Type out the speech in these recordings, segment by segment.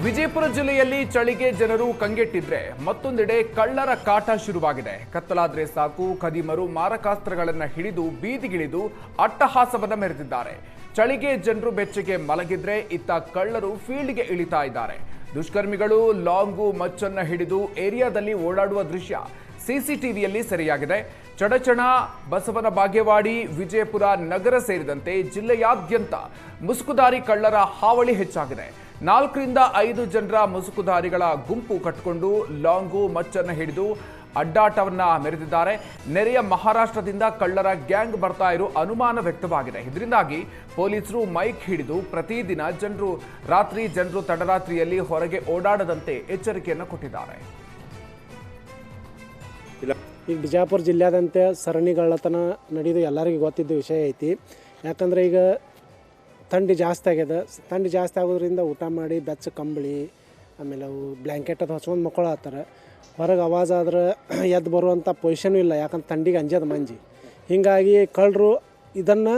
ವಿಜಯಪುರ ಜಿಲ್ಲೆಯಲ್ಲಿ ಚಳಿಗೆ ಜನರು ಕಂಗೆಟ್ಟಿದ್ರೆ ಮತ್ತೊಂದೆಡೆ ಕಳ್ಳರ ಕಾಟ ಶುರುವಾಗಿದೆ. ಕತ್ತಲಾದ್ರೆ ಸಾಕು ಖದೀಮರು ಮಾರಕಾಸ್ತ್ರಗಳನ್ನು ಹಿಡಿದು ಬೀದಿಗಿಳಿದು ಅಟ್ಟಹಾಸವನ್ನ ಮೆರೆದಿದ್ದಾರೆ. ಚಳಿಗೆ ಜನರು ಬೆಚ್ಚಗೆ ಮಲಗಿದ್ರೆ ಇತ್ತ ಕಳ್ಳರು ಫೀಲ್ಡ್ಗೆ ಇಳಿತಾ ಇದ್ದಾರೆ. ದುಷ್ಕರ್ಮಿಗಳು ಲಾಂಗು ಮಚ್ಚನ್ನ ಹಿಡಿದು ಏರಿಯಾದಲ್ಲಿ ಓಡಾಡುವ ದೃಶ್ಯ ಸಿಸಿಟಿವಿಯಲ್ಲಿ ಸೆರೆಯಾಗಿದೆ. ಚಡಚಣ, ಬಸವನ ಬಾಗೇವಾಡಿ, ವಿಜಯಪುರ ನಗರ ಸೇರಿದಂತೆ ಜಿಲ್ಲೆಯಾದ್ಯಂತ ಮುಸುಕುದಾರಿ ಕಳ್ಳರ ಹಾವಳಿ ಹೆಚ್ಚಾಗಿದೆ. 4 ರಿಂದ 5 ಜನರ ಮುಸುಕುದಾರಿಗಳ ಗುಂಪು ಕಟ್ಟಿಕೊಂಡು ಲಾಂಗು ಮಚ್ಚನ್ನ ಹಿಡಿದು ಅಡ್ಡಾಟವನ್ನ ಮೆರೆದಿದ್ದಾರೆ. ನೆರೆಯ ಮಹಾರಾಷ್ಟ್ರದಿಂದ ಕಳ್ಳರ ಗ್ಯಾಂಗ್ ಬರ್ತಾ ಇರೋ ಅನುಮಾನ ವ್ಯಕ್ತವಾಗಿದೆ. ಇದರಿಂದಾಗಿ ಪೊಲೀಸರು ಮೈಕ್ ಹಿಡಿದು ಪ್ರತಿದಿನ ಜನರು ತಡರಾತ್ರಿಯಲ್ಲಿ ಹೊರಗೆ ಓಡಾಡದಂತೆ ಎಚ್ಚರಿಕೆಯನ್ನು ಕೊಟ್ಟಿದ್ದಾರೆ. ಈಗ ಬಿಜಾಪುರ ಜಿಲ್ಲೆಯಾದಂತೆ ಸರಣಿಗಳ್ಳತನ ನಡೆದು ಎಲ್ಲರಿಗೂ ಗೊತ್ತಿದ್ದ ವಿಷಯ ಐತಿ. ಯಾಕಂದರೆ ಈಗ ಥಂಡಿ ಜಾಸ್ತಿ ಆಗ್ಯದ. ಥಂಡಿ ಜಾಸ್ತಿ ಆಗೋದ್ರಿಂದ ಊಟ ಮಾಡಿ ಬೆಚ್ಚ ಕಂಬಳಿ ಆಮೇಲೆ ಅವು ಬ್ಲ್ಯಾಂಕೆಟ್ ಅದು ಹಚ್ಕೊಂಡು ಮಕ್ಕಳಾಗ್ತಾರೆ. ಹೊರಗೆ ಆವಾಜ್ ಆದ್ರೆ ಎದ್ದು ಬರುವಂಥ ಪೊಸಿಷನೂ ಇಲ್ಲ, ಯಾಕಂದ್ರೆ ಥಂಡಿಗೆ ಅಂಜದ ಮಂಜಿ. ಹೀಗಾಗಿ ಕಳ್ಳರು ಇದನ್ನು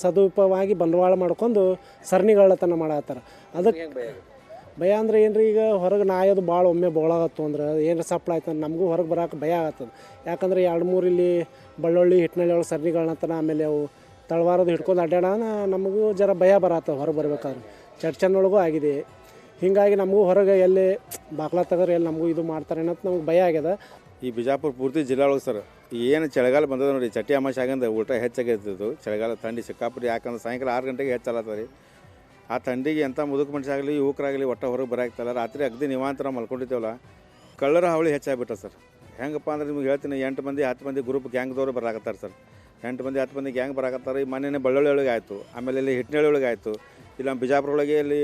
ಸದುಪಯೋಗವಾಗಿ ಬಂಡವಾಳ ಮಾಡ್ಕೊಂಡು ಸರಣಿಗಳ್ಳತನ ಮಾಡತ್ತಾರೆ. ಅದಕ್ಕೆ ಭಯ ಅಂದ್ರೆ ಏನು ರೀ, ಈಗ ಹೊರಗೆ ನಾಯೋದು ಭಾಳ ಒಮ್ಮೆ ಬೋಳಾಗತ್ತು ಅಂದ್ರೆ ಏನು ಸಪ್ಲ ಆಯ್ತು ಅಂದ್ರೆ ನಮಗೂ ಹೊರಗೆ ಬರೋಕೆ ಭಯ ಆಗತ್ತದ. ಯಾಕಂದ್ರೆ 2-3 ಇಲ್ಲಿ ಬಳ್ಳೊಳ್ಳಿ ಹಿಟ್ನಳ್ಳಿ ಒಳಗೆ ಸರಣಿಗಳ್ಳತನ ಆಮೇಲೆ ಅವು ತಳವಾರದು ಹಿಡ್ಕೊಂಡು ಅಡ್ಡಾಡೋಣ ನಮಗೂ ಜರ ಭಯ ಬರತ್ತದ ಹೊರಗೆ ಬರ್ಬೇಕಾದ್ರೆ. ಚಡ್ಚನ್ನೊಳಗೂ ಆಗಿದೆ. ಹೀಗಾಗಿ ನಮಗೂ ಹೊರಗೆ ಎಲ್ಲಿ ಬಾಗ್ಲ ತೆಗೆದ್ರೆ ಎಲ್ಲಿ ನಮಗೂ ಇದು ಮಾಡ್ತಾರೆ ಅನ್ನೋದು ನಮ್ಗೆ ಭಯ ಆಗ್ಯದ. ಈ ಬಿಜಾಪುರ ಪೂರ್ತಿ ಜಿಲ್ಲೆ ಒಳಗೆ ಸರ್ ಏನು ಚಳಿಗಾಲ ಬಂದದ ನೋಡಿ, ಚಟ್ಟಿ ಅಮಾಶೆ ಆಗಂದ ಊಟ ಹೆಚ್ಚಾಗಿರ್ತದ್ದು. ಚಳಿಗಾಲ ಥಂಡಿ ಸಿಕ್ಕಾಪಟ್ಟಿ, ಯಾಕಂದ್ರೆ ಸಾಯಂಕಾಲ 6 ಗಂಟೆಗೆ ಹೆಚ್ಚಾಲತ್ತದ ರೀ. ಆ ಥಂಡಿಗೆ ಎಂಥ ಮುದುಕ ಮನುಷ್ಯ ಆಗಲಿ ಯುವಕರಾಗಲಿ ಒಟ್ಟು ಹೊರಗೆ ಬರಾಕ್ತಲ್ಲ. ರಾತ್ರಿ ಅಗದಿ ನಿವಾಂತರ ಮಲ್ಕೊಂಡಿದ್ದೇವಲ್ಲ, ಕಳ್ಳರ ಹಾವಳಿ ಹೆಚ್ಚಾಗ್ಬಿಟ್ಟ ಸರ್. ಹೆಂಗಪ್ಪ ಅಂದ್ರೆ ನಿಮ್ಗೆ ಹೇಳ್ತೀನಿ, 8 ಮಂದಿ 10 ಮಂದಿ ಗ್ರೂಪ್ ಗ್ಯಾಂಗ್ದವ್ರು ಬರಾಕತ್ತಾರೆ ಸರ್. 8 ಮಂದಿ 10 ಮಂದಿ ಗ್ಯಾಂಗ್ ಬರಾಕತ್ತಾರೆ. ಈ ಮೊನ್ನೆ ಬಳ್ಳೊಳ್ಳಿ ಒಳಗೆ ಆಯಿತು, ಆಮೇಲೆ ಇಲ್ಲಿ ಹಿಟ್ನಳ್ಳಿ ಒಳಗೆ ಆಯಿತು, ಇಲ್ಲ ಬಿಜಾಪುರ ಒಳಗೆ ಇಲ್ಲಿ.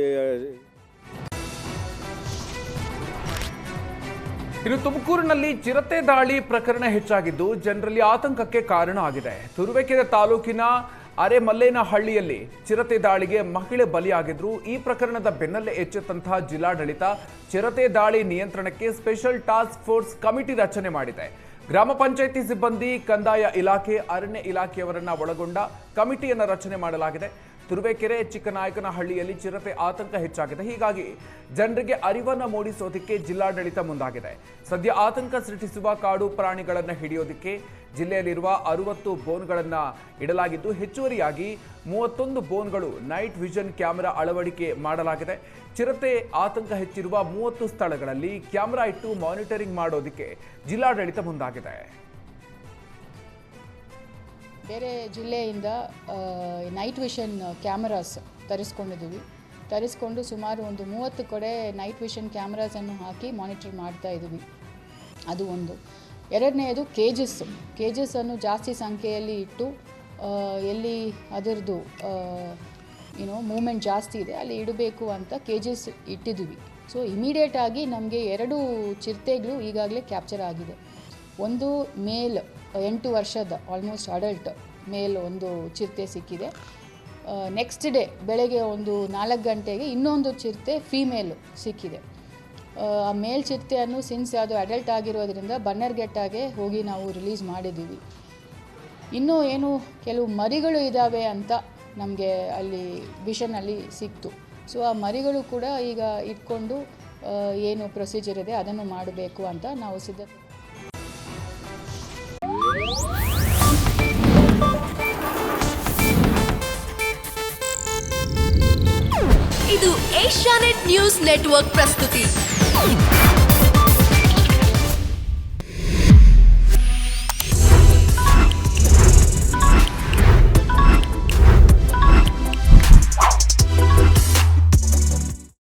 ಇನ್ನು ತುಮಕೂರಿನಲ್ಲಿ ಚಿರತೆ ದಾಳಿ ಪ್ರಕರಣ ಹೆಚ್ಚಾಗಿದ್ದು ಜನರಲ್ಲಿ ಆತಂಕಕ್ಕೆ ಕಾರಣ ಆಗಿದೆ. ತುರುವೇಕೆರೆ ತಾಲೂಕಿನ ಅರೆಮಲ್ಲೇನಹಳ್ಳಿಯಲ್ಲಿ ಚಿರತೆ ದಾಳಿಗೆ ಮಹಿಳೆ ಬಲಿಯಾಗಿದ್ರು. ಈ ಪ್ರಕರಣದ ಬೆನ್ನಲ್ಲೇ ಎಚ್ಚೆತ್ತಂತಹ ಜಿಲ್ಲಾಡಳಿತ ಚಿರತೆ ದಾಳಿ ನಿಯಂತ್ರಣಕ್ಕೆ ಸ್ಪೆಷಲ್ ಟಾಸ್ಕ್ ಫೋರ್ಸ್ ಕಮಿಟಿ ರಚನೆ ಮಾಡಿದೆ. ಗ್ರಾಮ ಪಂಚಾಯಿತಿ ಸಿಬ್ಬಂದಿ, ಕಂದಾಯ ಇಲಾಖೆ, ಅರಣ್ಯ ಇಲಾಖೆಯವರನ್ನ ಒಳಗೊಂಡ ಕಮಿಟಿಯನ್ನು ರಚನೆ ಮಾಡಲಾಗಿದೆ. ತುರುವೇಕೆರೆ, ಚಿಕ್ಕನಾಯಕನಹಳ್ಳಿಯಲ್ಲಿ ಚಿರತೆ ಆತಂಕ ಹೆಚ್ಚಾಗಿದೆ. ಹೀಗಾಗಿ ಜನರಿಗೆ ಅರಿವನ್ನು ಮೂಡಿಸೋದಕ್ಕೆ ಜಿಲ್ಲಾಡಳಿತ ಮುಂದಾಗಿದೆ. ಸದ್ಯ ಆತಂಕ ಸೃಷ್ಟಿಸುವ ಕಾಡು ಪ್ರಾಣಿಗಳನ್ನು ಹಿಡಿಯೋದಕ್ಕೆ ಜಿಲ್ಲೆಯಲ್ಲಿರುವ 60 ಬೋನ್ಗಳನ್ನು ಇಡಲಾಗಿದ್ದು, ಹೆಚ್ಚುವರಿಯಾಗಿ 31 ಬೋನ್ಗಳು ನೈಟ್ ವಿಷನ್ ಕ್ಯಾಮೆರಾ ಅಳವಡಿಕೆ ಮಾಡಲಾಗಿದೆ. ಚಿರತೆ ಆತಂಕ ಹೆಚ್ಚಿರುವ 30 ಸ್ಥಳಗಳಲ್ಲಿ ಕ್ಯಾಮೆರಾ ಇಟ್ಟು ಮಾನಿಟರಿಂಗ್ ಮಾಡೋದಕ್ಕೆ ಜಿಲ್ಲಾಡಳಿತ ಮುಂದಾಗಿದೆ. ಬೇರೆ ಜಿಲ್ಲೆಯಿಂದ ನೈಟ್ ವಿಷನ್ ಕ್ಯಾಮರಾಸ್ ತರಿಸ್ಕೊಂಡು ಸುಮಾರು ಒಂದು 30 ಕಡೆ ನೈಟ್ ವಿಷನ್ ಕ್ಯಾಮ್ರಾಸನ್ನು ಹಾಕಿ ಮಾನಿಟರ್ ಮಾಡ್ತಾ ಇದ್ದೀವಿ. ಅದು ಒಂದು. ಎರಡನೆಯದು ಕೇಜಸ್ಸನ್ನು ಜಾಸ್ತಿ ಸಂಖ್ಯೆಯಲ್ಲಿ ಇಟ್ಟು ಎಲ್ಲಿ ಅದರದ್ದು ಮೂಮೆಂಟ್ ಜಾಸ್ತಿ ಇದೆ ಅಲ್ಲಿ ಇಡಬೇಕು ಅಂತ ಕೇಜಸ್ ಇಟ್ಟಿದ್ದೀವಿ. ಸೊ ಇಮಿಡಿಯೇಟಾಗಿ ನಮಗೆ 2 ಚಿರತೆಗಳು ಈಗಾಗಲೇ ಕ್ಯಾಪ್ಚರ್ ಆಗಿದೆ. ಒಂದು ಮೇಲ್ 8 ವರ್ಷದ ಆಲ್ಮೋಸ್ಟ್ ಅಡಲ್ಟ್ ಮೇಲ್ ಒಂದು ಚಿರತೆ ಸಿಕ್ಕಿದೆ. ನೆಕ್ಸ್ಟ್ ಡೇ ಬೆಳಗ್ಗೆ ಒಂದು 4 ಗಂಟೆಗೆ ಇನ್ನೊಂದು ಚಿರತೆ ಫೀಮೇಲ್ ಸಿಕ್ಕಿದೆ. ಆ ಮೇಲ್ ಚಿರತೆಯನ್ನು ಸಿನ್ಸ್ ಅದು ಅಡಲ್ಟ್ ಆಗಿರೋದ್ರಿಂದ ಬನ್ನರ್ಘಟ್ಟಾಗೆ ಹೋಗಿ ನಾವು ರಿಲೀಸ್ ಮಾಡಿದ್ದೀವಿ. ಇನ್ನೂ ಏನು ಕೆಲವು ಮರಿಗಳು ಇದ್ದಾವೆ ಅಂತ ನಮಗೆ ಅಲ್ಲಿ ವಿಷನಲ್ಲಿ ಸಿಕ್ತು. ಸೊ ಆ ಮರಿಗಳು ಕೂಡ ಈಗ ಇಟ್ಕೊಂಡು ಏನು ಪ್ರೊಸೀಜರ್ ಇದೆ ಅದನ್ನು ಮಾಡಬೇಕು ಅಂತ ನಾವು ಸಿದ್ಧತೆ. ಇದು ಏಷ್ಯಾನೆಟ್ ನ್ಯೂಸ್ ನೆಟ್ವರ್ಕ್ ಪ್ರಸ್ತುತಿ.